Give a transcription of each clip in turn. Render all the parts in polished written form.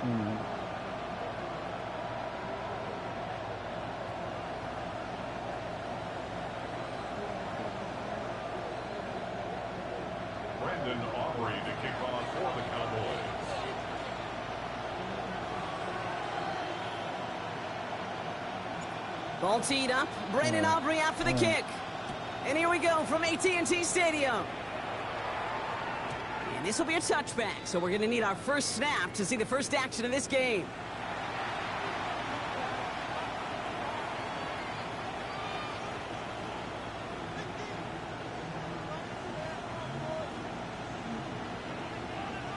To kick off for the Cowboys. Ball teed up. Brandon Aubrey out for the kick. And here we go from AT&T Stadium. And this will be a touchback, so we're going to need our first snap to see the first action of this game.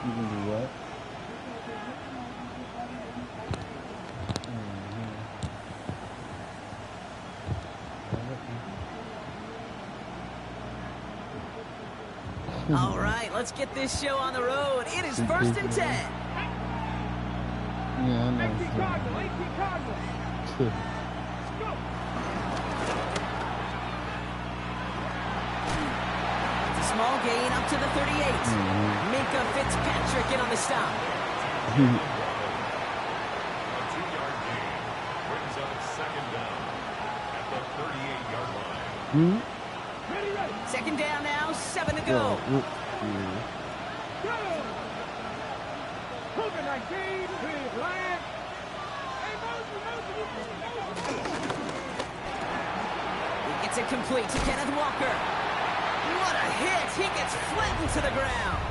You can do what? All right, let's get this show on the road. It is 1st and 10. Yeah, I know. It's a small gain up to the 38. Minka Fitzpatrick in on the stop. A 2-yard gain brings up 2nd down at the 38-yard line. Second down now, 7 to go. He gets it complete to Kenneth Walker. What a hit! He gets flattened to the ground.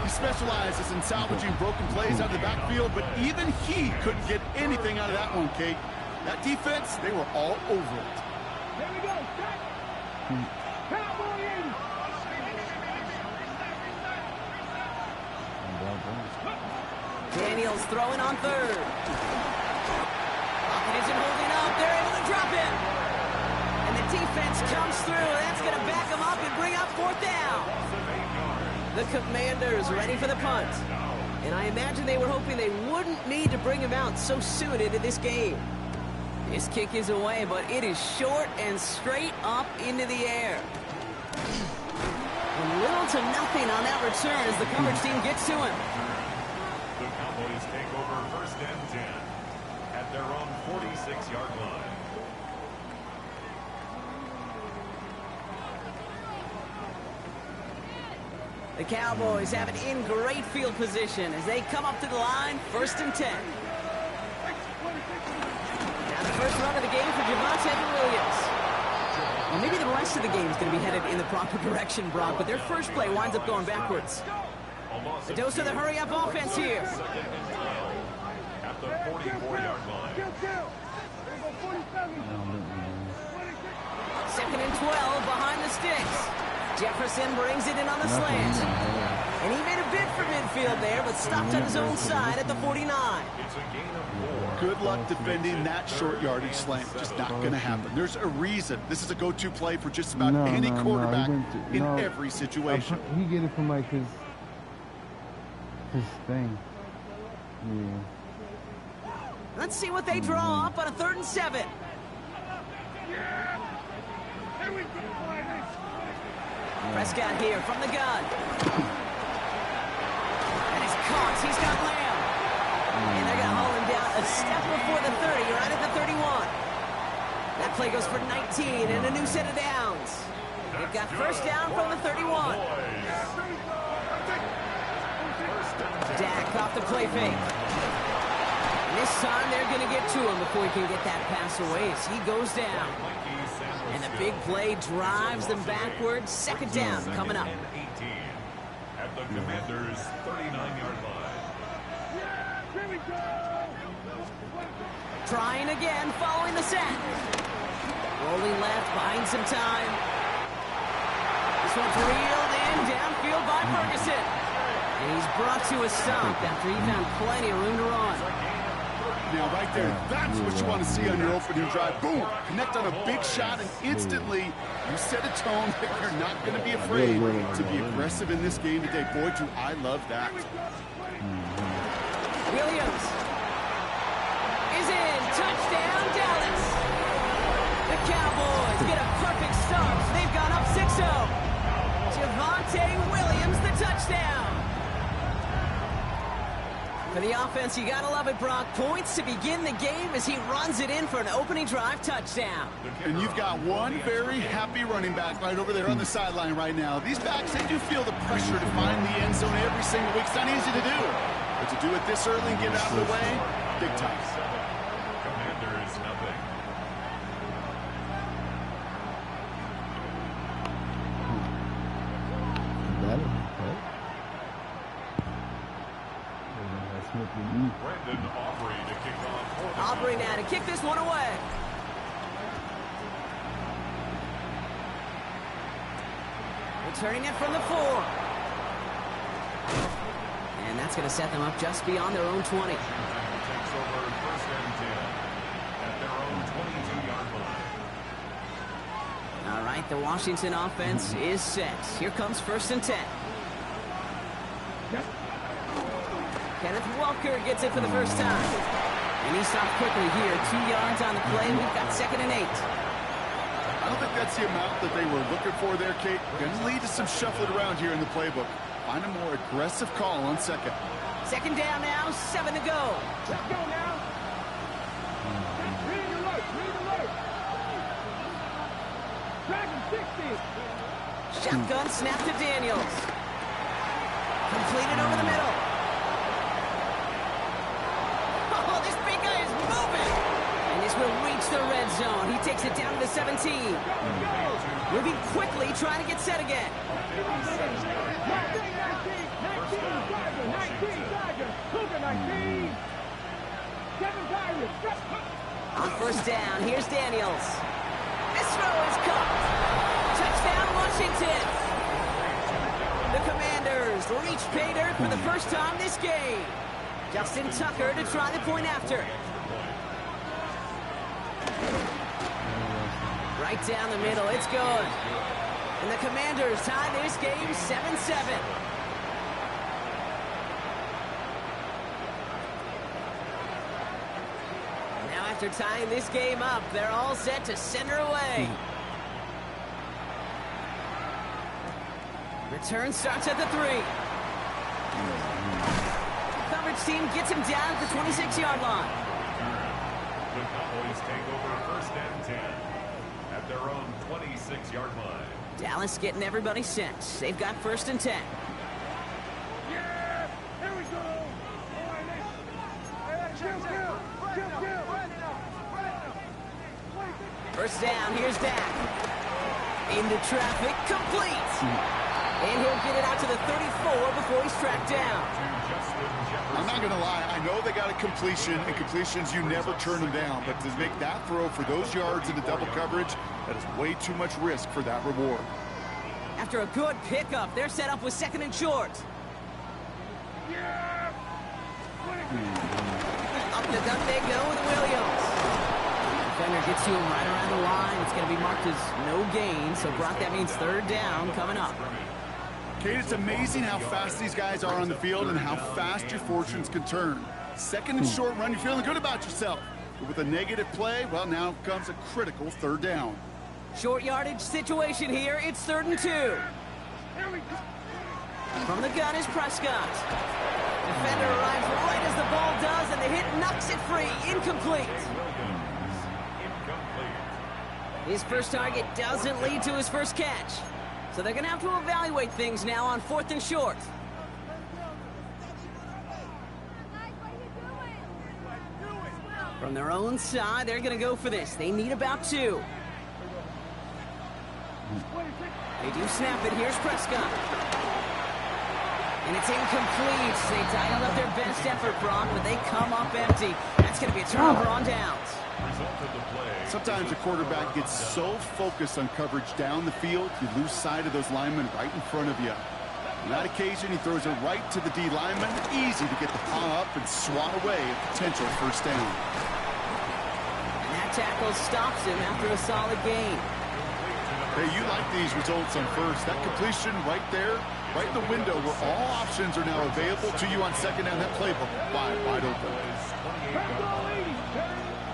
He specializes in salvaging broken plays out of the backfield, but even he couldn't get anything out of that one, Kate. That defense, they were all over it. Here we go, set. Cowboy 80. Daniels throwing on 3rd. Pocket isn't holding up. They're able to drop him. And the defense comes through. That's going to back him up and bring up 4th down. The Commanders ready for the punt. And I imagine they were hoping they wouldn't need to bring him out so soon into this game. This kick is away, but it is short and straight up into the air. Little to nothing on that return as the coverage team gets to him. The Cowboys take over 1st and 10 at their own 46-yard line. The Cowboys have it in great field position as they come up to the line, 1st and 10. Now the first run of the game for Javonte Williams. Well, maybe the rest of the game is going to be headed in the proper direction, Brock, but their first play winds up going backwards. A dose of the hurry-up offense here. At the 44-yard line. 2nd and 12 behind the sticks. Jefferson brings it in on the slant. And he made a bid for midfield there, but stopped on his own side at the 49. It's a gain of 4. Good luck defending that short yardage slant. Just not going to happen. There's a reason. This is a go-to play for just about any quarterback in every situation. He get it from like his thing. Yeah. Let's see what they draw up on a 3rd and 7. Prescott here from the gun. And he's caught. He's got Lamb. And they're going to haul him down a step before the 30, right at the 31. That play goes for 19 and a new set of downs. They've got 1st down from the 31. Dak off the play fake. And this time they're going to get to him before he can get that pass away as he goes down. And the big play drives them backwards. 2nd down coming up. At the Commanders' 39-yard line. Trying again, following the set. Rolling left, buying some time. This one's reeled in, downfield by Ferguson. And he's brought to a stop after he found plenty of room to run. Now, right there, that's what you want to see on your opening drive. Boom! Connect on a big shot, and instantly you set a tone that you're not going to be afraid to be aggressive in this game today. Boy, do I love that. Williams is in. Touchdown, Dallas. The Cowboys get a perfect start. They've gone up 6-0. Javonte Williams, the touchdown. For the offense, you gotta love it, Brock. Points to begin the game as he runs it in for an opening drive touchdown. And you've got one very happy running back right over there on the sideline right now. These backs, they do feel the pressure to find the end zone every single week. It's not easy to do. But to do it this early and get it out of the way, big time. Commanders, nothing. Brendan Aubrey to kick off. Aubrey now to kick this one away. Returning it from the 4. And that's going to set them up just beyond their own 20. Takes over first and 10 at their own 22-yard line. All right, the Washington offense is set. Here comes first and 10. Kenneth Walker gets it for the first time. And he stopped quickly here. 2 yards on the play. We've got second and 8. I don't think that's the amount that they were looking for there, Kate. Going to lead to some shuffling around here in the playbook. Find a more aggressive call on second. Second down now, 7 to go. Let's go now. Read the alert. Read the alert. Dragon 60. Shotgun snap to Daniels. Completed over the middle. Oh, this big guy is moving. And this will reach the red zone. He takes it down to the 17. Moving quickly, trying to get set again. 19. On first down, here's Daniels. This throw is caught. Touchdown, Washington. The Commanders reach pay dirt for the first time this game. Justin Tucker to try the point after. Right down the middle, it's good. And the Commanders tie this game 7-7. Now after tying this game up, they're all set to center away. Return starts at the 3. Coverage team gets him down at the 26-yard line. The Cowboys take over first and 10 at their own 26-yard line. Dallas getting everybody set. They've got first and 10. Yeah! Here we go! First down, here's Dak. Into traffic, complete. And he'll get it out to the 34 before he's tracked down. I'm not going to lie. I know they got a completion, and completions, you never turn them down. But to make that throw for those yards in the double coverage, that is way too much risk for that reward. After a good pickup, they're set up with second and short. Up the gut they go with Williams. Defender gets to him right around the line. It's going to be marked as no gain. So, Brock, that means third down coming up. Kate, it's amazing how fast these guys are on the field and how fast your fortunes can turn. Second and short run, you're feeling good about yourself. But with a negative play, well, now comes a critical third down. Short yardage situation here. It's third and 2. From the gun is Prescott. Defender arrives right as the ball does, and the hit knocks it free. Incomplete. His first target doesn't lead to his first catch. So they're going to have to evaluate things now on fourth and short. From their own side, they're going to go for this. They need about 2. They do snap it. Here's Prescott. And it's incomplete. They dialed up their best effort, Brock, but they come up empty. That's going to be a turnover on downs. Sometimes a quarterback gets so focused on coverage down the field, you lose sight of those linemen right in front of you. On that occasion, he throws it right to the D lineman. Easy to get the paw up and swat away a potential first down. And that tackle stops him after a solid gain. Hey, you like these results on first. That completion right there, right in the window where all options are now available to you on second down. That playbook wide open.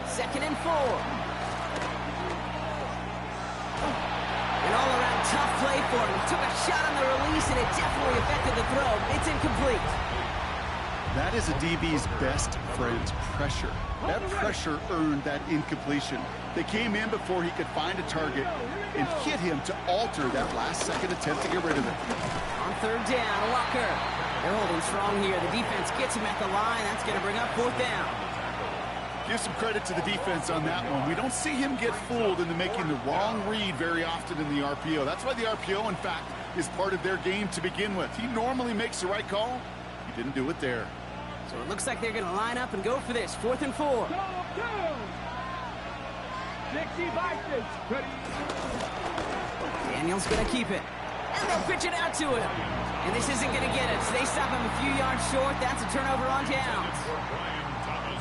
Second and 4. An all-around tough play for him. He took a shot on the release, and it definitely affected the throw. It's incomplete. That is a DB's best friend, pressure. That pressure earned that incompletion. They came in before he could find a target and hit him to alter that last-second attempt to get rid of it. On third down, Walker. They're holding strong here. The defense gets him at the line. That's going to bring up fourth down. Give some credit to the defense on that one. We don't see him get fooled into making the wrong read very often in the RPO. That's why the RPO, in fact, is part of their game to begin with. He normally makes the right call. He didn't do it there. So it looks like they're going to line up and go for this. 4th and 4. 65. Daniel's going to keep it. And they'll pitch it out to him. And this isn't going to get it. So they stop him a few yards short. That's a turnover on downs.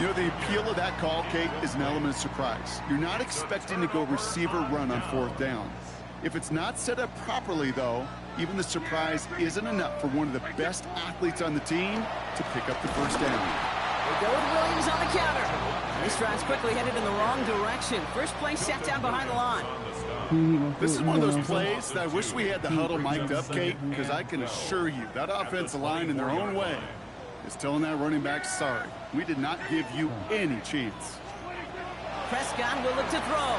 You know, the appeal of that call, Kate, is an element of surprise. You're not expecting to go receiver run on 4th down. If it's not set up properly, though, even the surprise isn't enough for one of the best athletes on the team to pick up the first down. They go with Williams on the counter. This drive's quickly headed in the wrong direction. First play sat down behind the line. This is one of those plays that I wish we had the huddle mic'd up, Kate, because I can assure you that offensive line in their own way is telling that running back, sorry, we did not give you any chance. Prescott will look to throw.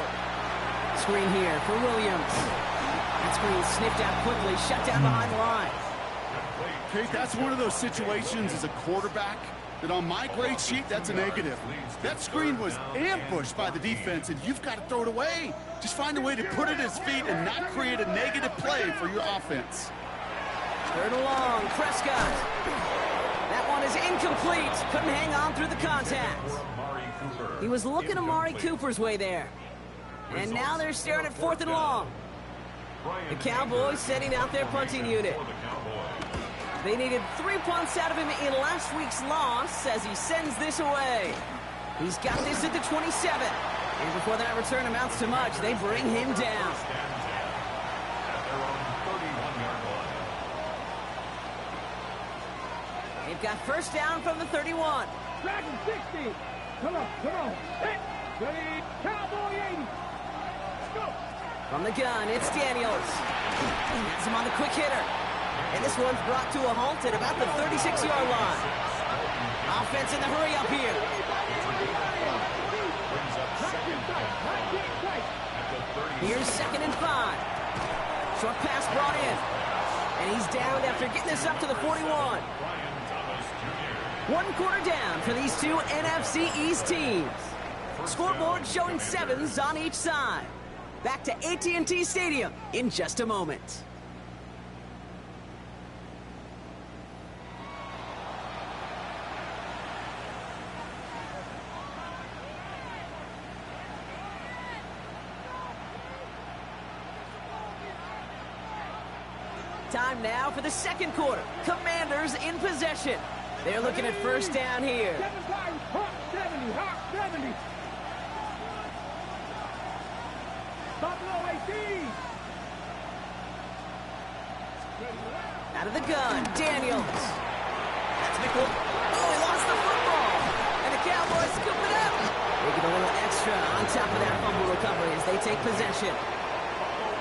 Screen here for Williams. That screen sniffed out quickly, shut down behind the line. Kate, that's one of those situations as a quarterback that on my grade sheet, that's a negative. That screen was ambushed by the defense, and you've got to throw it away. Just find a way to put it at his feet and not create a negative play for your offense. 3rd and long, Prescott. That one is incomplete. Couldn't hang on through the contact. He was looking Amari Cooper's way there. And now they're staring at 4th and long. The Cowboys setting out their punting unit. They needed 3 punts out of him in last week's loss as he sends this away. He's got this at the 27. And before that return amounts to much, they bring him down. They've got first down from the 31. Dragon 60. Come on. Hit. Ready. Cowboy 80. Let's go. From the gun, it's Daniels. That's him on the quick hitter. And this one's brought to a halt at about the 36-yard line. Offense in the hurry up here. Here's 2nd and 5. Short pass brought in. And he's down after getting this up to the 41. 1 quarter down for these two NFC East teams. Scoreboard showing 7s on each side. Back to AT&T Stadium in just a moment. Time now for the 2nd quarter. Commanders in possession. They're looking at first down here. 70. Buffalo 18. Out of the gun, Daniels. That's Mickle. Oh, he lost the football. And the Cowboys scoop it up. They get a little extra on top of that fumble recovery as they take possession.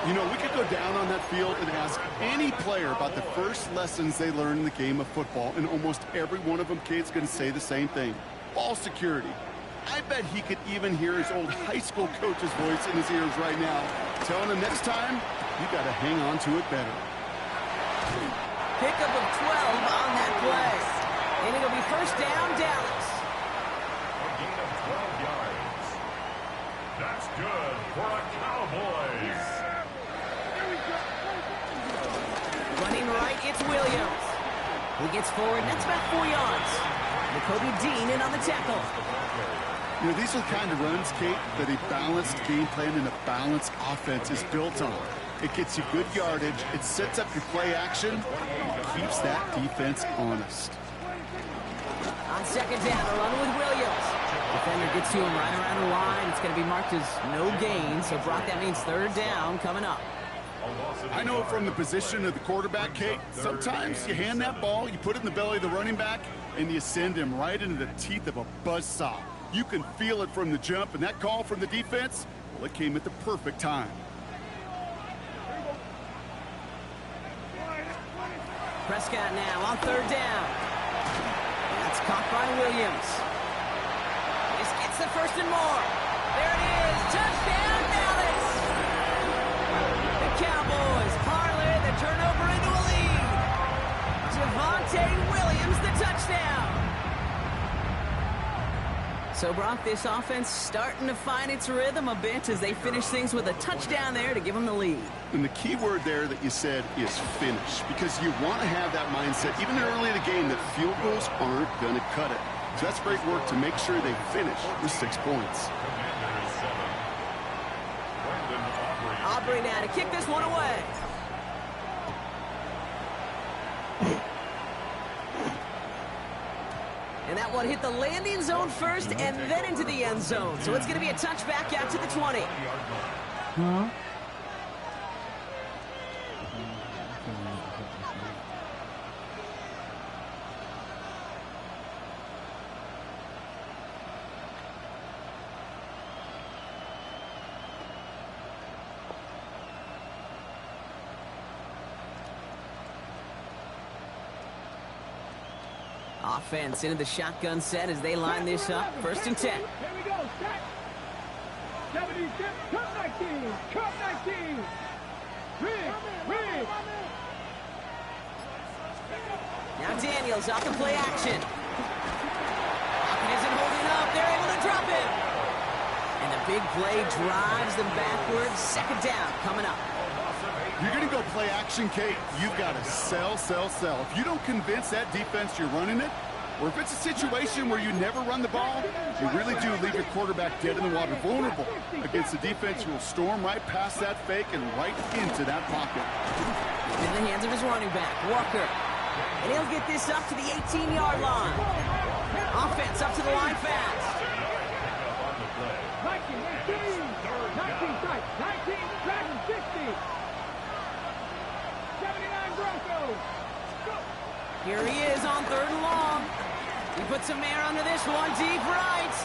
You know, we could go down on that field and ask any player about the first lessons they learned in the game of football, and almost every one of them kids going to say the same thing. Ball security. I bet he could even hear his old high school coach's voice in his ears right now, telling him next time, you got to hang on to it better. Pickup of 12 on that play. And it'll be first down, Dallas. A gain of 12 yards. That's good for the Cowboys. Running right, it's Williams. He gets forward, and that's about 4 yards. Jacoby Dean in on the tackle. You know, these are the kind of runs, Kate, that a balanced game plan and a balanced offense is built on. It gets you good yardage, it sets up your play action, and keeps that defense honest. On 2nd down, a run with Williams. Defender gets to him right around the line. It's going to be marked as no gain, so Brock, that means 3rd down coming up. I know from the position of the quarterback, Kate, sometimes you hand that ball, you put it in the belly of the running back, and you send him right into the teeth of a buzzsaw. You can feel it from the jump, and that call from the defense, well, it came at the perfect time. Prescott now on 3rd down. That's caught by Williams. This gets the first and more. There it is. Touchdown, Dallas. The Cowboys parlay the turnover into a lead. Javonte Williams, the touchdown. So, Brock, this offense starting to find its rhythm a bit as they finish things with a touchdown there to give them the lead. And the key word there that you said is finish, because you want to have that mindset, even early in the game, that field goals aren't going to cut it. So that's great work to make sure they finish with 6 points. Aubrey now to kick this one away. And that one hit the landing zone first and then into the end zone. So it's going to be a touchback out to the 20. Huh? Offense into the shotgun set as they line this up. First and 10. Here we go. Set. 76. Cut 19. Cut 19. Rig. Now Daniels off the play action. Lockett isn't holding up. They're able to drop it. And the big play drives them backwards. Second down coming up. You're going to go play action, Kate. You've got to sell. If you don't convince that defense you're running it, or if it's a situation where you never run the ball, you really do leave your quarterback dead in the water, vulnerable against a defense who will storm right past that fake and right into that pocket. In the hands of his running back, Walker. And he'll get this up to the 18-yard line. Offense up to the line fast. 19 strike. 19 Dragon 60. 79 Broncos. Go. Here he is on third and long. He puts some air under this one, deep right.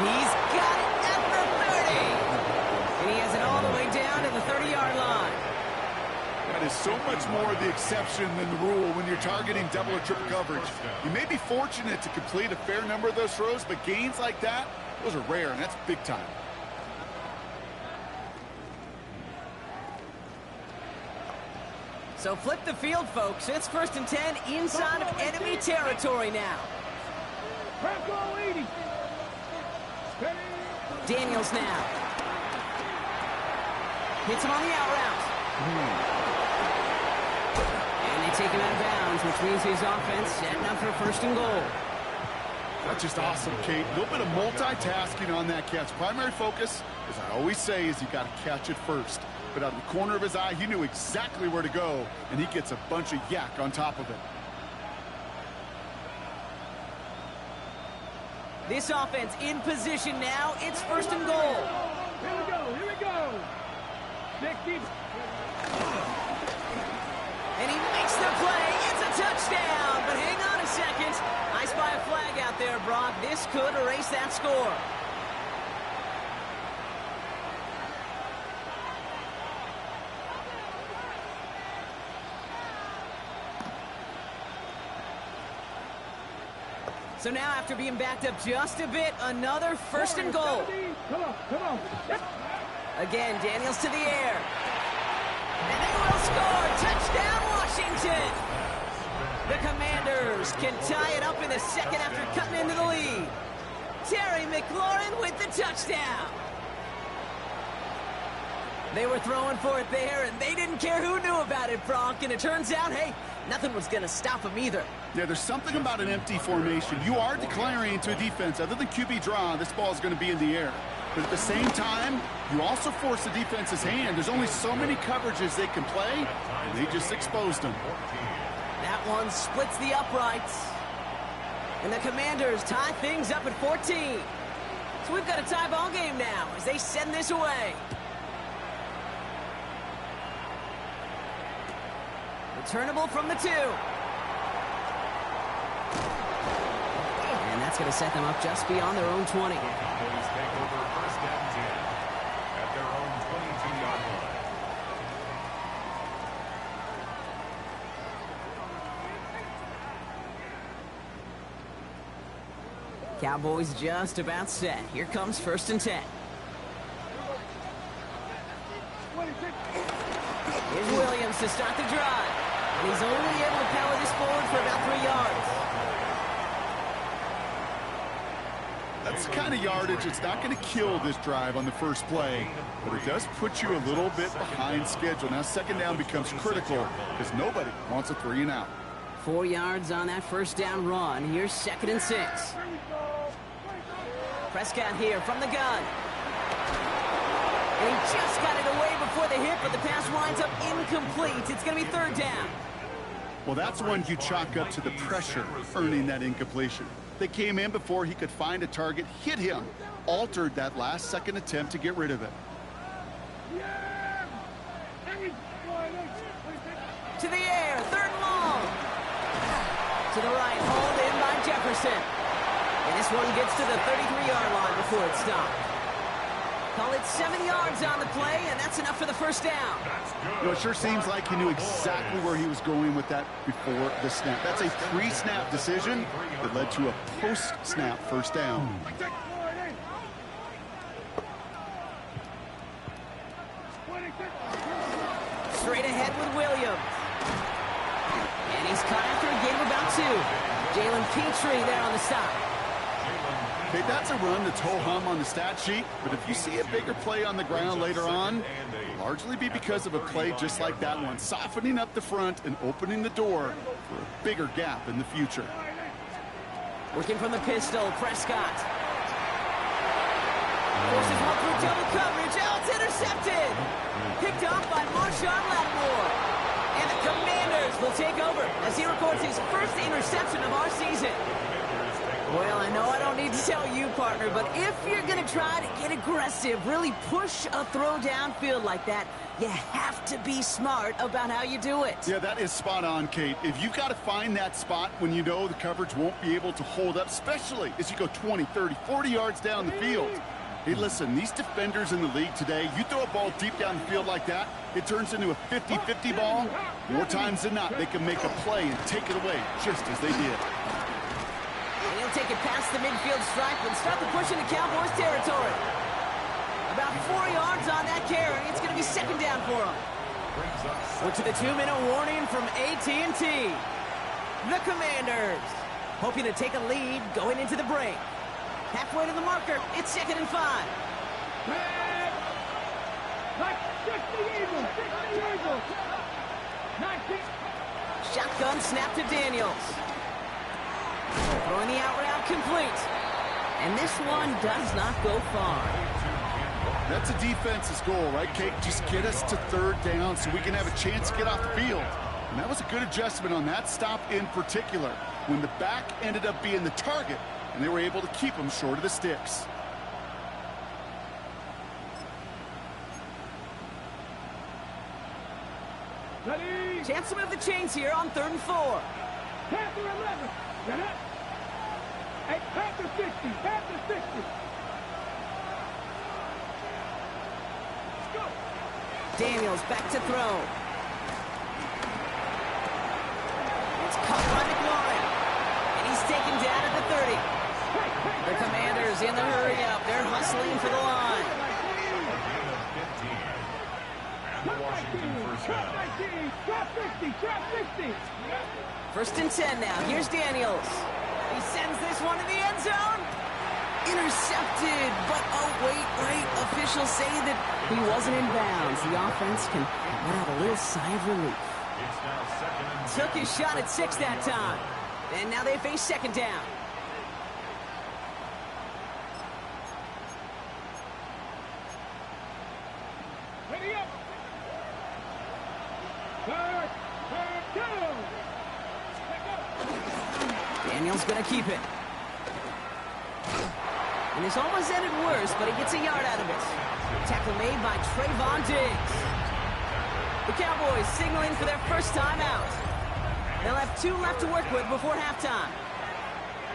He's got it at the 30. And he has it all the way down to the 30-yard line. That is so much more the exception than the rule when you're targeting double or triple coverage. You may be fortunate to complete a fair number of those throws, but gains like that, those are rare, and that's big time. So flip the field, folks. It's first and 10 inside of enemy territory now. Bronco 80. Daniels now. Hits him on the out route. And they take him out of bounds, which means his offense setting up for first and goal. That's just awesome, Kate. A little bit of multitasking on that catch. Primary focus, as I always say, is you got to catch it first. But out of the corner of his eye, he knew exactly where to go, and he gets a bunch of yak on top of it. This offense in position now. It's first and goal. Here we go. 60. And he makes the play. It's a touchdown. But hang on a second. I spy a flag out there, Brock. This could erase that score. So now, after being backed up just a bit, another first and goal. Come on. Again, Daniels to the air. And they will score. Touchdown, Washington. The Commanders can tie it up in the second after cutting into the lead. Terry McLaurin with the touchdown. They were throwing for it there, and they didn't care who knew about it, Brock. And it turns out, hey, nothing was going to stop them either. Yeah, there's something about an empty formation. You are declaring to a defense, other than QB draw, this ball is going to be in the air. But at the same time, you also force the defense's hand. There's only so many coverages they can play, and they just exposed them. That one splits the uprights. And the Commanders tie things up at 14. So we've got a tie ball game now as they send this away. Returnable from the 2. And that's going to set them up just beyond their own 20. Cowboys take over first and 10 at their own 22-yard line. Cowboys just about set. Here comes 1st and 10. Here's Williams to start the drive. And he's only able to power this forward for about 3 yards. That's the kind of yardage it's not going to kill this drive on the first play, but it does put you a little bit behind schedule. Now 2nd down becomes critical because nobody wants a 3 and out. 4 yards on that 1st down run. Here's 2nd and 6. Prescott here from the gun. And he just got it away before the hit, but the pass winds up incomplete. It's going to be 3rd down. Well, that's one you chalk up to the pressure earning that incompletion. They came in before he could find a target, hit him, altered that last second attempt to get rid of it. To the air, 3rd and long. To the right, hauled in by Jefferson. And this one gets to the 33-yard line before it stopped. Call it 7 yards on the play, and that's enough for the 1st down. You know, it sure seems like he knew exactly where he was going with that before the snap. That's a pre-snap decision that led to a post-snap 1st down. Straight ahead with Williams. And he's caught after a gain of about 2. Jalen Petrie there on the stop. Okay, that's a run that's ho-hum on the stat sheet, but if you see a bigger play on the ground later on, it'll largely be because of a play just like that one, softening up the front and opening the door for a bigger gap in the future. Working from the pistol, Prescott. Forces one through double coverage. Oh, it's intercepted. Picked off by Marshawn Lattimore. And the Commanders will take over as he records his 1st interception of our season. Well, I know I don't need to tell you, partner, but if you're going to try to get aggressive, really push a throw downfield like that, you have to be smart about how you do it. Yeah, that is spot on, Kate. If you've got to find that spot when you know the coverage won't be able to hold up, especially as you go 20, 30, 40 yards down the field. Hey, listen, these defenders in the league today, you throw a ball deep down the field like that, it turns into a 50-50 ball. More times than not, they can make a play and take it away just as they did. He'll take it past the midfield stripe and start the push into Cowboys territory. About 4 yards on that carry. It's going to be 2nd down for him. We're to the 2-minute warning from AT&T. The Commanders hoping to take a lead going into the break. Halfway to the marker. It's 2nd and 5. Like 60 Eagles, 60 Eagles. 19. Shotgun snap to Daniels. Throwing the out route complete. And this one does not go far. That's a defense's goal, right, Kate? Just get us to 3rd down so we can have a chance to get off the field. And that was a good adjustment on that stop in particular, when the back ended up being the target, and they were able to keep him short of the sticks. Ready? Chance to move the chains here on 3rd and 4. Panther 11. Get up. Hey, Panther 60. Panther 60. Let's go. Daniels back to throw. It's caught by McLaurin. And he's taken down at the 30. The Commanders in the hurry up. They're hustling for the line. Drop 60. Drop 60. 1st and 10 now. Here's Daniels. He sends this one in the end zone. Intercepted. But, oh, wait. Officials say that he wasn't in bounds. The offense can let out a little sigh of relief. Took his shot at 6 that time. And now they face 2nd down. Ready up. 3rd down. Daniels going to keep it. And this almost ended worse, but he gets a yard out of it. Tackle made by Trayvon Diggs. The Cowboys signaling for their 1st time out. They'll have 2 left to work with before halftime.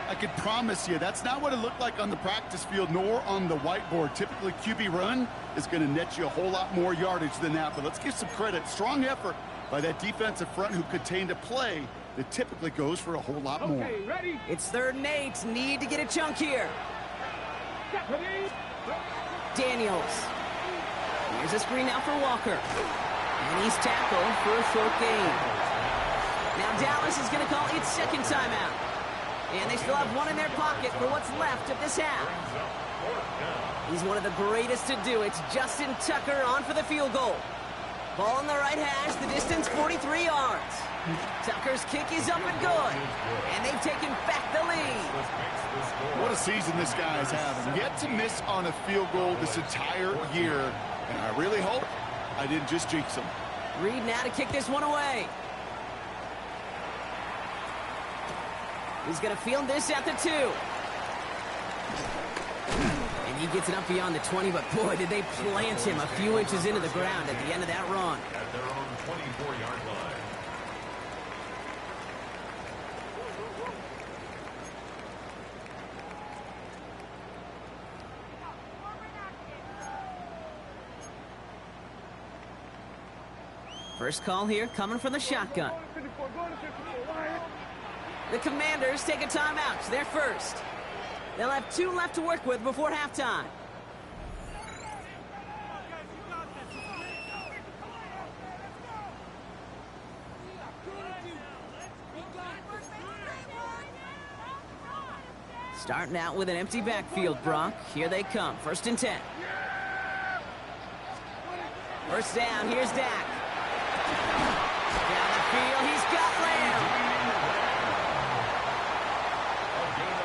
I could promise you that's not what it looked like on the practice field nor on the whiteboard. Typically, QB run is going to net you a whole lot more yardage than that. But let's give some credit. Strong effort by that defensive front who contained a play that typically goes for a whole lot more. Okay, ready? It's 3rd and 8. Need to get a chunk here. Ready? Daniels. Here's a screen now for Walker. And he's tackled for a short gain. Now Dallas is going to call its 2nd timeout. And they still have one in their pocket for what's left of this half. He's one of the greatest to do. It's Justin Tucker on for the field goal. Ball on the right hash, the distance 43 yards. Tucker's kick is up and good. And they've taken back the lead. What a season this guy is having. Yet to miss on a field goal this entire year. And I really hope I didn't just jinx him. Reed now to kick this one away. He's going to field this at the 2. And he gets it up beyond the 20, but boy, did they plant him a few inches into the ground at the end of that run. At their own 24-yard line. First call here coming from the shotgun. The Commanders take a timeout. They're first. They'll have 2 left to work with before halftime. Starting out with an empty backfield, Brock. Here they come. 1st and 10. First down. Here's Dak. Down the field. He's got Lamb.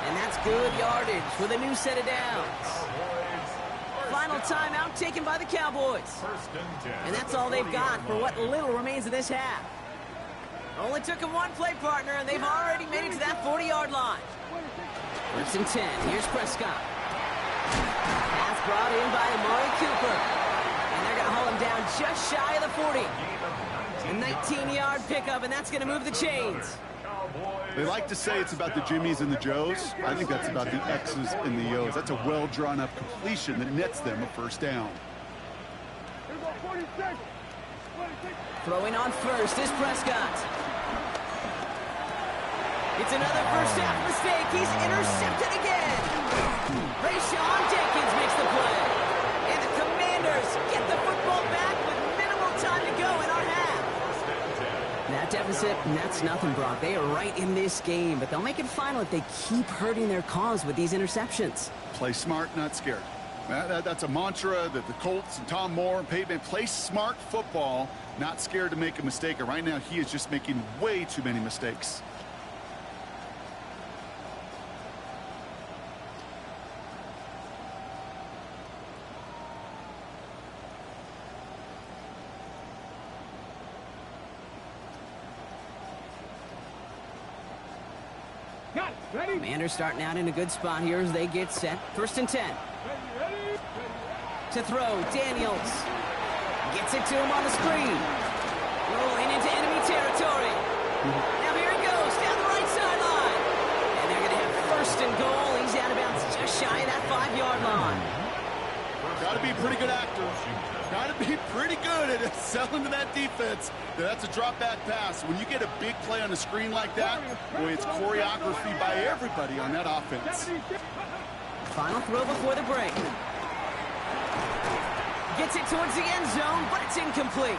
And that's good yardage with a new set of downs. Final timeout taken by the Cowboys. And that's all they've got for what little remains of this half. Only took them 1 play partner, and they've already made it to that 40-yard line. 1st and 10. Here's Prescott. Pass brought in by Amari Cooper. And they're going to haul him down just shy of the 40. A 19-yard pickup, and that's going to move the chains. They like to say it's about the Jimmies and the Joes. I think that's about the X's and the O's. That's a well-drawn-up completion that nets them a 1st down. Throwing on first is Prescott. It's another first half mistake. He's intercepted again. Rayshawn Jenkins makes the play. And the Commanders get the football back with minimal time to go in our half. That deficit, that's nothing, Brock. They are right in this game, but they'll make it final if they keep hurting their cause with these interceptions. Play smart, not scared. That's a mantra that the Colts and Tom Moore and Peyton play smart football, not scared to make a mistake. And right now, he is just making way too many mistakes. Commanders starting out in a good spot here as they get set. 1st and 10. To throw, Daniels. Gets it to him on the screen. Rolling into enemy territory. Now here he goes, down the right sideline. And they're going to have 1st and goal. He's out of bounds just shy of that 5-yard line. Got to be a pretty good actor. Got to be pretty good at selling to that defense. That's a drop-back pass. When you get a big play on the screen like that, boy, it's choreography by everybody on that offense. Final throw before the break. Gets it towards the end zone, but it's incomplete.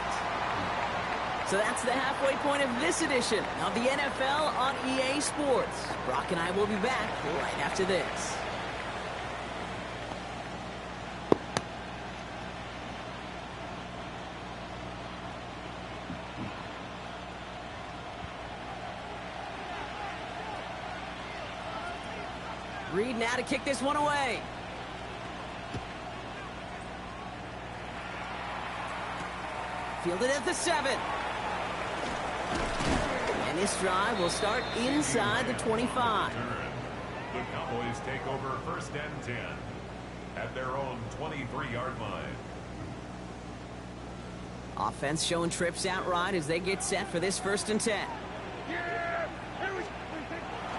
So that's the halfway point of this edition of the NFL on EA Sports. Brock and I will be back right after this. Reed now to kick this one away. Fielded at the 7. And this drive will start inside the 25. The Cowboys take over 1st and 10 at their own 23-yard line. Offense showing trips outright as they get set for this 1st and 10.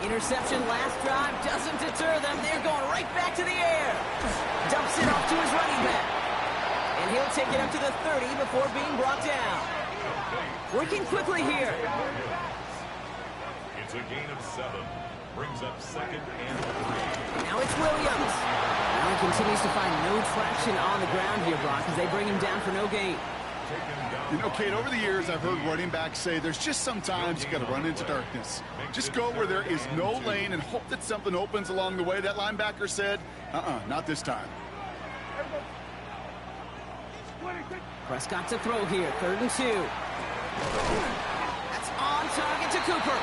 Interception last drive doesn't deter them. They're going right back to the air. Dumps it off to his running back. And he'll take it up to the 30 before being brought down. Working quickly here. It's a gain of 7. Brings up 2nd and 3. Now it's Williams. Now he continues to find no traction on the ground here, Brock, as they bring him down for no gain. You know, Kate, over the years, I've heard running backs say there's just sometimes you got to run into darkness. Just go where there is no lane and hope that something opens along the way. That linebacker said, not this time. Prescott to throw here, 3rd and 2. That's on target to Cooper.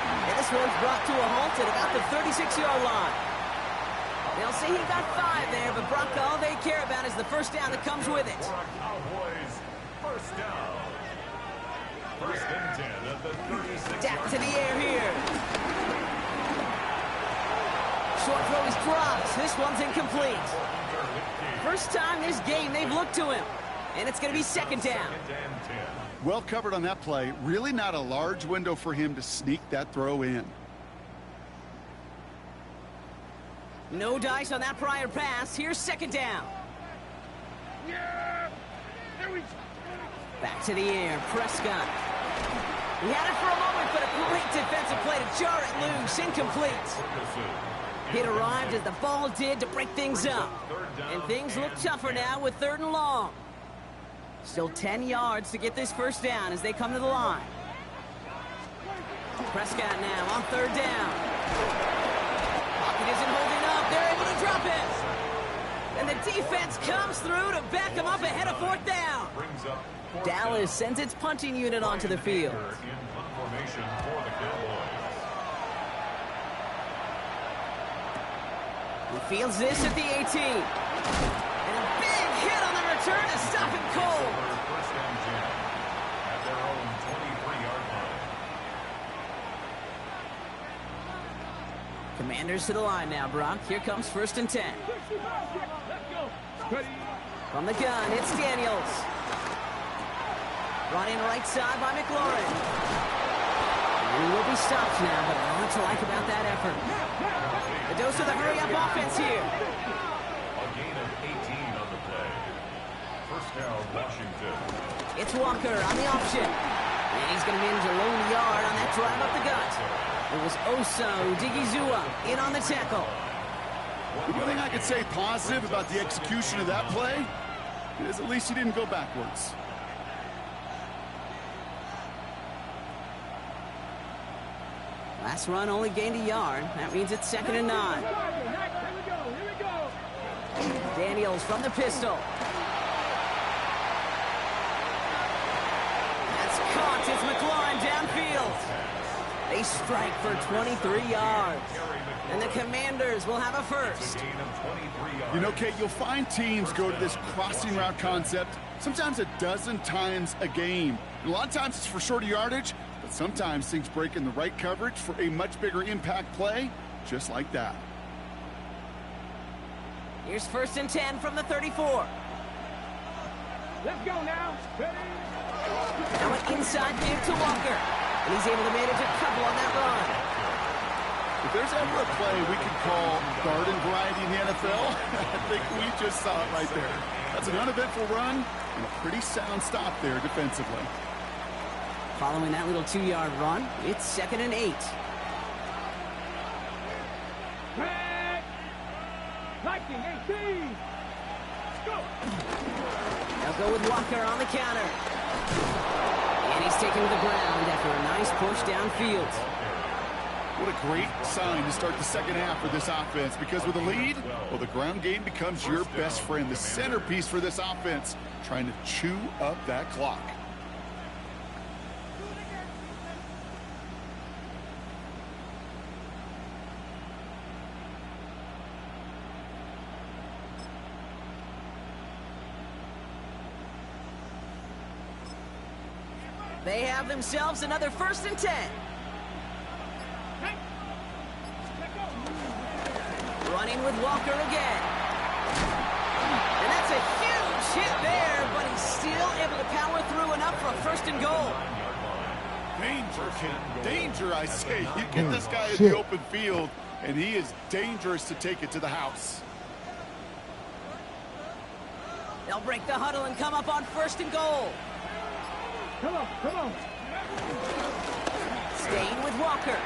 And this one's brought to a halt at about the 36-yard line. They'll say he got 5 there, but Brock, all they care about is the first down that comes with it. Cowboys, first down. 1st and 10 at the 36. Back to the air here. Short throw is dropped. This one's incomplete. First time this game they've looked to him. And it's going to be 2nd down. Well covered on that play. Really not a large window for him to sneak that throw in. No dice on that prior pass. Here's 2nd down. Back to the air. Prescott. He had it for a moment, but a great defensive play to jar it loose. Incomplete. It arrived as the ball did to break things up. And things look tougher now with 3rd and long. Still 10 yards to get this first down as they come to the line. Prescott now on 3rd down. Pocket isn't holding up. They're able to drop it. And the defense comes through to back them up ahead of 4th down. Dallas sends its punting unit onto the field. He fields this at the 18. And a big hit on the return to stop him cold. First and 10 at their own 23-yard line. Commanders to the line now, Brock. Here comes 1st and 10. From the gun, it's Daniels. Run in right side by McLaurin. He will be stopped now, but a lot to like about that effort. The dose of the hurry-up offense here. A gain of 18 on the play. First down, Washington. It's Walker on the option. And he's going to manage a lone yard on that drive up the gut. It was Oso Digizua in on the tackle. The one thing I could say positive about the execution of that play is at least he didn't go backwards. Last run only gained a yard. That means it's 2nd and 9. Daniels from the pistol. That's caught. It's McLaurin downfield. They strike for 23 yards. And the Commanders will have a first. You know, Kate, you'll find teams go to this crossing route concept sometimes a dozen times a game. And a lot of times it's for shorter yardage, but sometimes things break in the right coverage for a much bigger impact play, just like that. Here's 1st and 10 from the 34. Let's go now. Now an inside give to Walker. And he's able to manage a couple on that run. If there's ever a play we could call garden variety in the NFL, I think we just saw it right there. That's an uneventful run and a pretty sound stop there defensively. Following that little 2-yard run, it's 2nd and 8. Liking 18. Go. They'll go with Walker on the counter. And he's taken to the ground after a nice push downfield. What a great sign to start the second half for this offense, because with a lead, well, the ground game becomes your best friend, the centerpiece for this offense, trying to chew up that clock. They have themselves another 1st and 10. Running with Walker again. And that's a huge hit there, but he's still able to power through enough for a 1st and goal. Danger, Kate. Danger, I say. You get this guy in the open field, and he is dangerous to take it to the house. They'll break the huddle and come up on 1st and goal. Come on, come on. Staying with Walker.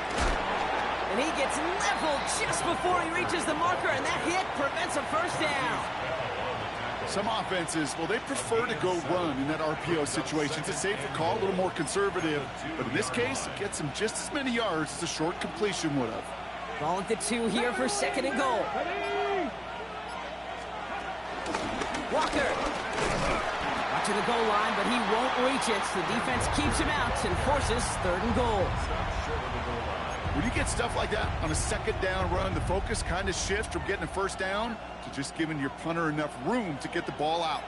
And he gets leveled just before he reaches the marker, and that hit prevents a first down. Some offenses, well, they prefer to go run in that RPO situation. It's a safer call, a little more conservative. But in this case, it gets him just as many yards as a short completion would have. Ball at the 2 here for 2nd and goal. Walker. Up to the goal line, but he won't reach it. The defense keeps him out and forces 3rd and goal. When you get stuff like that on a 2nd down run, the focus kind of shifts from getting a first down to just giving your punter enough room to get the ball out.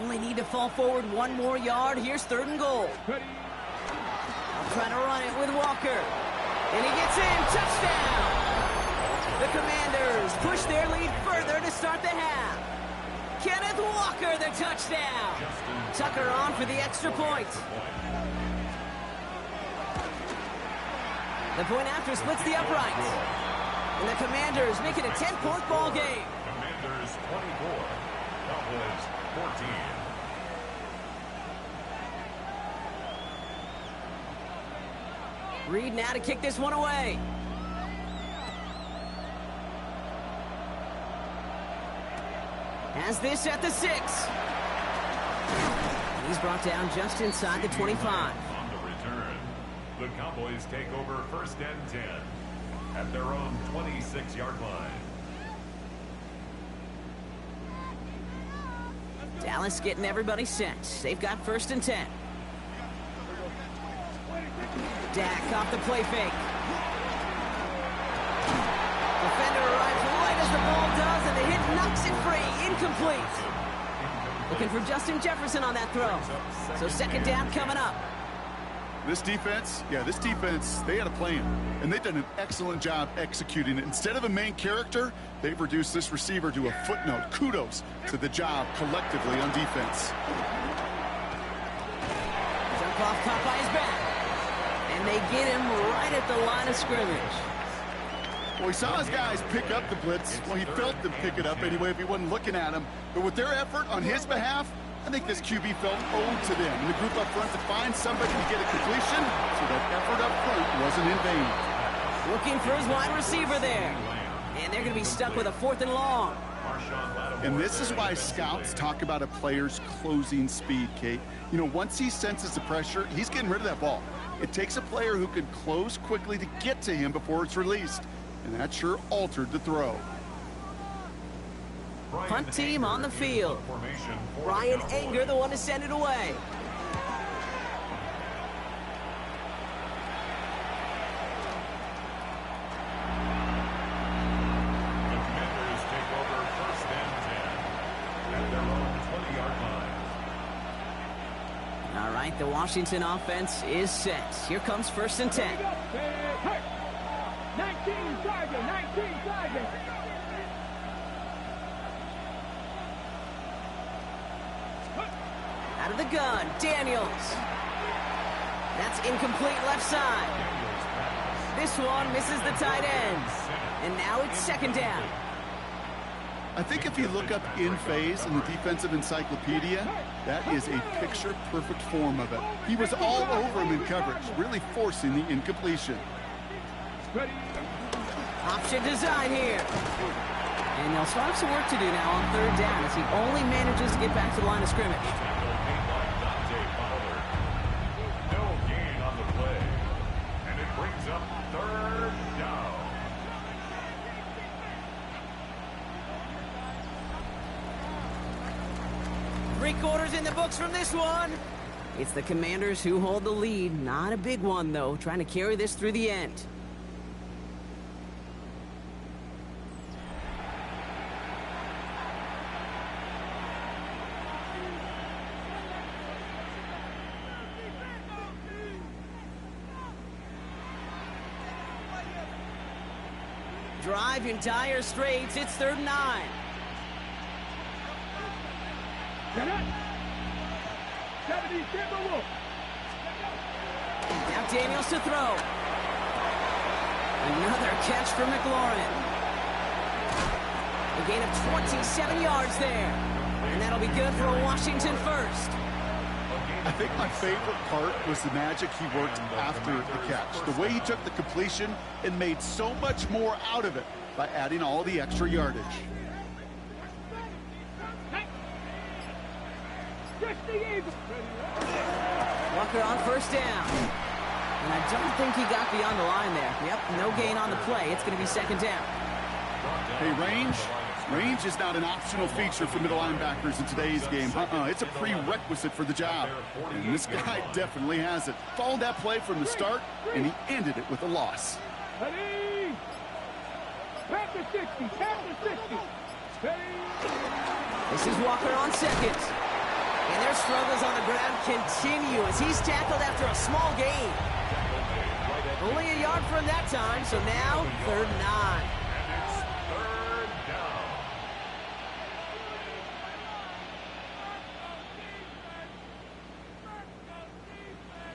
Only need to fall forward 1 more yard. Here's 3rd and goal. Trying to run it with Walker. And he gets in. Touchdown! The Commanders push their lead further to start the half. Kenneth Walker, the touchdown. Tucker on for the extra point. The point after splits the uprights. And the Commanders make it a 10-point ball game. Commanders 24, Cowboys 14. Reed now to kick this one away. Has this at the 6. And he's brought down just inside the 25. On the return, the Cowboys take over 1st and 10 at their own 26-yard line. Dallas getting everybody set. They've got 1st and 10. Dak off the play fake. Defender arrives right as the ball does, and the hit knocks it free. Incomplete. Looking for Justin Jefferson on that throw. So 2nd down coming up. This defense, they had a plan. And they've done an excellent job executing it. Instead of a main character, they've reduced this receiver to a footnote. Kudos to the job collectively on defense. Jump off caught by his back. And they get him right at the line of scrimmage. Well, he saw his guys pick up the blitz. Well, he felt them pick it up anyway if he wasn't looking at him. But with their effort on his behalf, I think this QB felt owed to them. And the group up front to find somebody to get a completion, so that effort up front wasn't in vain. Looking for his wide receiver there. And they're going to be stuck with a 4th and long. And this is why scouts talk about a player's closing speed, Kate. You know, once he senses the pressure, he's getting rid of that ball. It takes a player who can close quickly to get to him before it's released. And that sure altered the throw. Punt team on the field. Brian Anger, the one to send it away. The Commanders take over 1st and 10 at their own 20-yard line. All right, the Washington offense is set. Here comes 1st and 10. 19 Tiger, 19 Tiger. Out of the gun, Daniels. That's incomplete left side. This one misses the tight end. And now it's 2nd down. I think if you look up in phase in the defensive encyclopedia, that is a picture-perfect form of it. He was all over him in coverage, really forcing the incompletion. Option design here. And they'll start some work to do now on 3rd down as he only manages to get back to the line of scrimmage. No gain on the play. And it brings up 3rd down. Three-quarters in the books from this one. It's the Commanders who hold the lead. Not a big one, though, trying to carry this through the end. Drive in dire straits. It's 3rd and 9. Now Daniels to throw. Another catch for McLaurin. A gain of 27 yards there. And that'll be good for a Washington first. A gain I think my favorite part was the magic he worked after the catch. The way he took the completion and made so much more out of it by adding all the extra yardage. Walker on first down. And I don't think he got beyond the line there. Yep, no gain on the play. It's going to be second down. Hey, range is not an optional feature for middle linebackers in today's game. It's a prerequisite for the job. And this guy definitely has it. Followed that play from the start, and he ended it with a loss. Ready? Back to 60. Back to 60. Ready? This is Walker on second. And their struggles on the ground continue as he's tackled after a small gain. Only a yard from that time, so now 3rd and 9.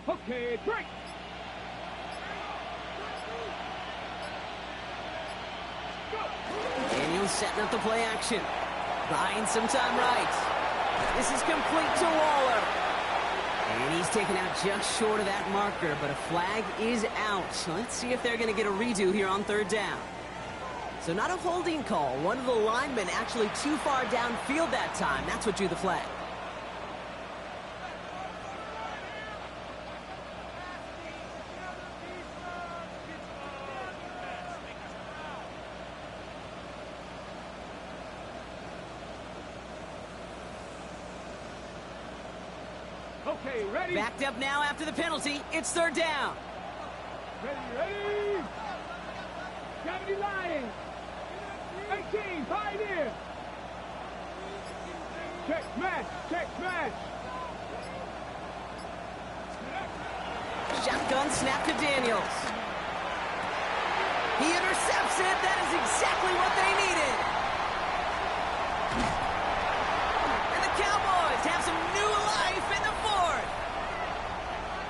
Okay, break. Daniels setting up the play action. Buying some time right. This is complete to Waller. And he's taken out just short of that marker, but a flag is out. Let's see if they're going to get a redo here on 3rd down. So not a holding call. One of the linemen actually too far downfield that time. That's what drew the flag. Okay, ready? Backed up now after the penalty. It's 3rd down. Ready? 70 Lions. 18, Pioneer. Check smash. Check smash. Shotgun snap to Daniels. He intercepts it. That is exactly what they needed. And the Cowboys have some new life in the 4th.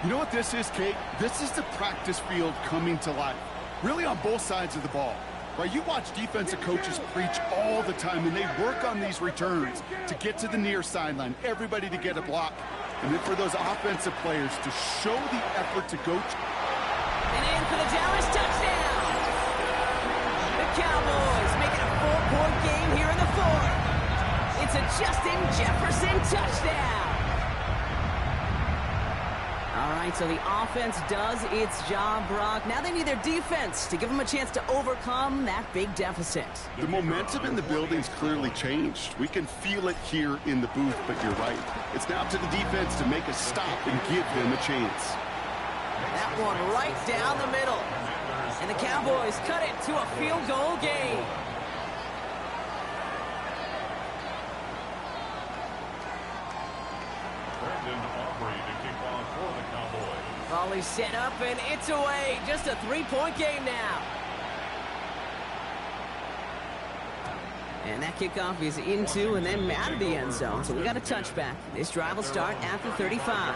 You know what this is, Kate? This is the practice field coming to life. Really on both sides of the ball. Right, you watch defensive coaches preach all the time, and they work on these returns to get to the near sideline, everybody to get a block, and then for those offensive players to show the effort to go. And in for the Dallas touchdown. The Cowboys making a 4-point game here in the 4th. It's a Justin Jefferson touchdown. All right, so the offense does its job, Brock. Now they need their defense to give them a chance to overcome that big deficit. The momentum in the building's clearly changed. We can feel it here in the booth, but you're right. It's now to the defense to make a stop and give them a chance. That one right down the middle. And the Cowboys cut it to a field goal game. Volley set up, and it's away. Just a 3-point game now. And that kickoff is into and then out of the end zone. So we got a touchback. This drive will start at the 35.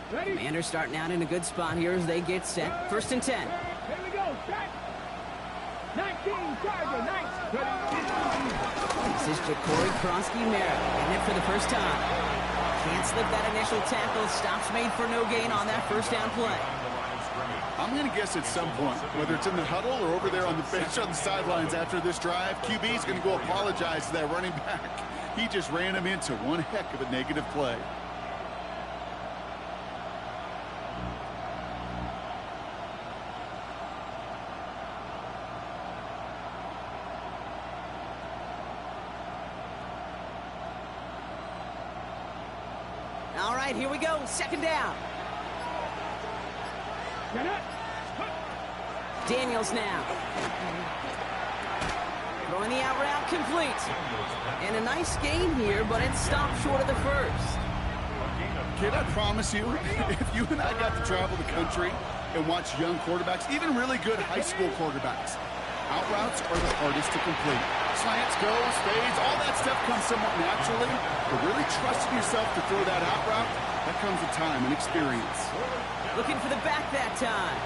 Commanders starting out in a good spot here as they get set. 1st and 10. Here we go. Set. 19, Charger, 9. This is Ja'Cory Krosky-Merritt getting it for the first time. Can't slip that initial tackle. Stops made for no gain on that 1st down play. I'm going to guess at some point, whether it's in the huddle or over there on the bench on the sidelines after this drive, QB is going to go apologize to that running back. He just ran him into one heck of a negative play. All right, here we go. 2nd down. Daniels now. Throwing the out route complete. And a nice gain here, but it stopped short of the 1st. Kid, I promise you, if you and I got to travel the country and watch young quarterbacks, even really good high school quarterbacks, out routes are the hardest to complete. slants, goes, fades, all that stuff comes somewhat naturally. But really trusting yourself to throw that out route, that comes with time and experience. Looking for the back that time.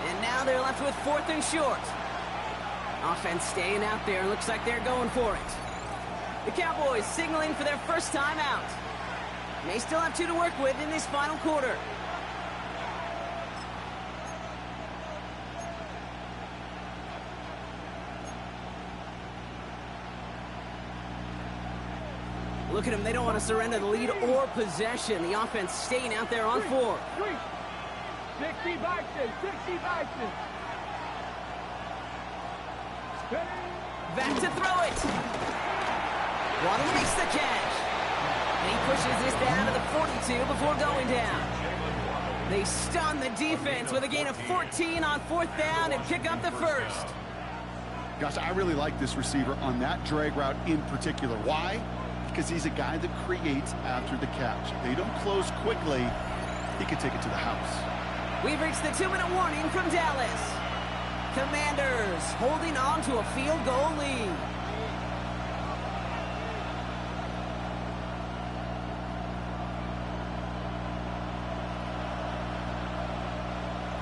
And now they're left with 4th and short. Offense staying out there. Looks like they're going for it. The Cowboys signaling for their first time out. They still have 2 to work with in this final quarter. Look at them. They don't want to surrender the lead or possession. The offense staying out there on 4. 60 boxes, 60 boxes. Back to throw it. Waddle makes the catch. And he pushes this down to the 42 before going down. They stun the defense with a gain of 14 on 4th down and pick up the first. Gosh, I really like this receiver on that drag route in particular. Why? Because he's a guy that creates after the catch. If they don't close quickly, he can take it to the house. We've reached the 2-minute warning from Dallas. Commanders holding on to a field goal lead.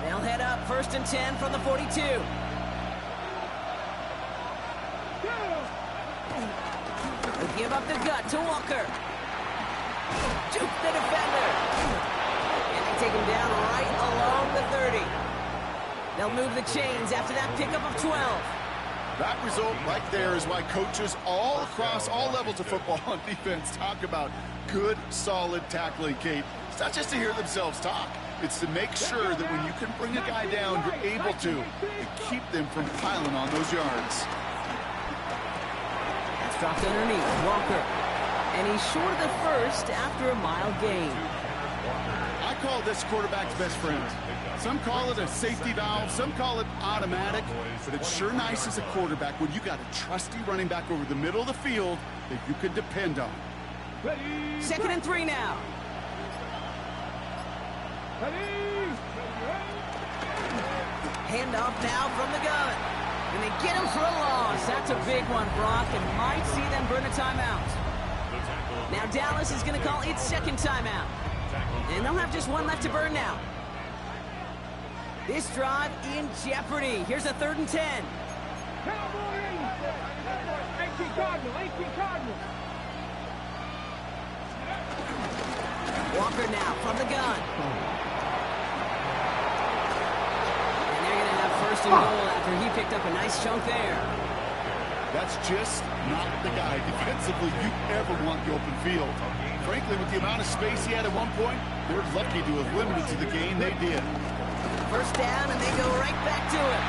They'll head up 1st and 10 from the 42. They give up the gut to Walker. Juke the defender. And they take him down right along the 30. They'll move the chains after that pickup of 12. That result right there is why coaches all across all levels of football on defense talk about good, solid tackling, Kate. It's not just to hear themselves talk. It's to make sure that when you can bring a guy down, you're able to and keep them from piling on those yards. That's dropped underneath. Walker. And he's short of the first after a mile gain. I call this quarterback's best friend. Some call it a safety valve, some call it automatic, but it's sure nice as a quarterback when you got a trusty running back over the middle of the field that you can depend on. 2nd and 3 now. Handoff now from the gun. And they get him for a loss. That's a big one, Brock, and might see them burn a timeout. Now Dallas is going to call its 2nd timeout. And they'll have just 1 left to burn now. This drive in jeopardy. Here's a 3rd and 10. Cowboy 18 Cardinal, 18 Cardinal. Walker now from the gun. And they're going to have 1st and goal after he picked up a nice chunk there. That's just not the guy defensively you ever want the open field. Frankly, with the amount of space he had at one point, they're lucky to have limited to the gain they did. 1st down, and they go right back to it.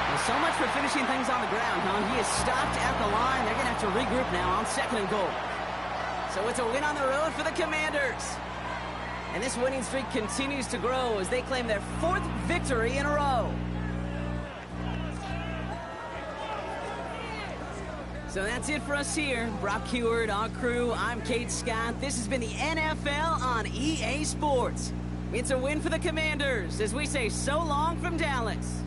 Well, so much for finishing things on the ground, huh? He is stopped at the line. They're going to have to regroup now on 2nd and goal. So it's a win on the road for the Commanders. And this winning streak continues to grow as they claim their 4th victory in a row. So that's it for us here. Brock Heward, our crew, I'm Kate Scott. This has been the NFL on EA Sports. It's a win for the Commanders as we say so long from Dallas.